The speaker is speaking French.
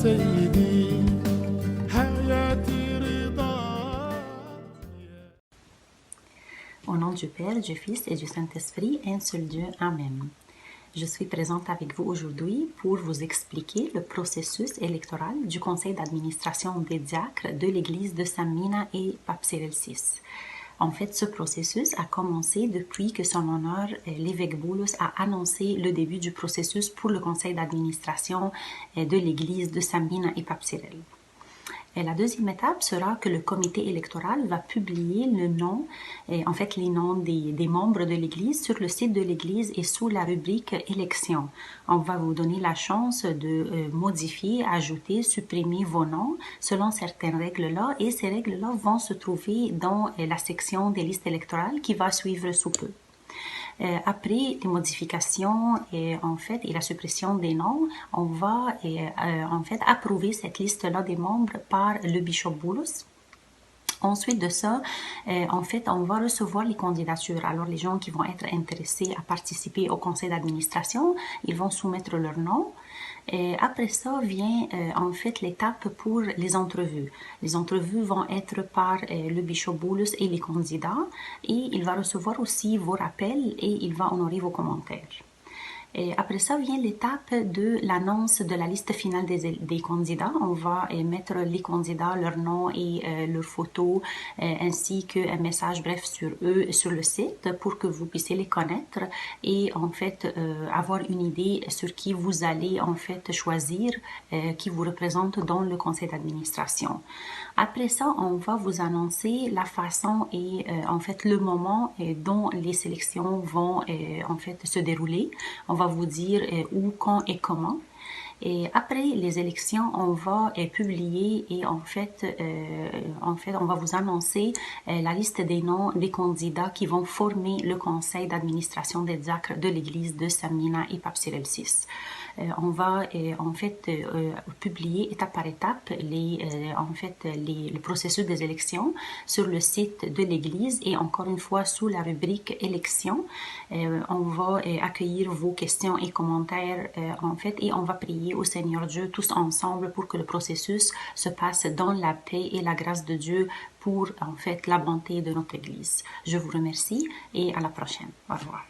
سيدي حياتي رضاك. Au nom du Père, du Fils et du Saint-Esprit, un seul Dieu. Amen. Je suis présente avec vous aujourd'hui pour vous expliquer le processus électoral du conseil d'administration des diacres de l'église de San Mina et Pape Cyril VI. En fait, ce processus a commencé depuis que son honneur, l'évêque Boulos, a annoncé le début du processus pour le conseil d'administration de l'église de San Mina et Pape Cyril. Et la deuxième étape sera que le comité électoral va publier le nom, en fait les noms des membres de l'Église sur le site de l'Église et sous la rubrique élections. On va vous donner la chance de modifier, ajouter, supprimer vos noms selon certaines règles-là, et ces règles-là vont se trouver dans la section des listes électorales qui va suivre sous peu. Après les modifications et la suppression des noms, on va approuver cette liste-là des membres par le bishop Boulos. Ensuite de ça, on va recevoir les candidatures. Alors, les gens qui vont être intéressés à participer au conseil d'administration, ils vont soumettre leur nom. Et après ça vient l'étape pour les entrevues. Les entrevues vont être par le bishop Boulos et les candidats, et il va recevoir aussi vos rappels et il va honorer vos commentaires. Et après ça vient l'étape de l'annonce de la liste finale des candidats. On va mettre les candidats, leur nom et leurs photos, ainsi qu'un message bref sur eux sur le site pour que vous puissiez les connaître et avoir une idée sur qui vous allez choisir, qui vous représente dans le conseil d'administration. Après ça, on va vous annoncer la façon et le moment dont les sélections vont se dérouler. On va vous dire où, quand et comment. Et après les élections, on va publier et on va vous annoncer la liste des noms des candidats qui vont former le conseil d'administration des diacres de l'église de San Mina et Pape Cyril VI. On va publier étape par étape le processus des élections sur le site de l'église et encore une fois sous la rubrique élections. On va accueillir vos questions et commentaires et on va prier au Seigneur Dieu tous ensemble pour que le processus se passe dans la paix et la grâce de Dieu pour la bonté de notre église. Je vous remercie et à la prochaine. Au revoir.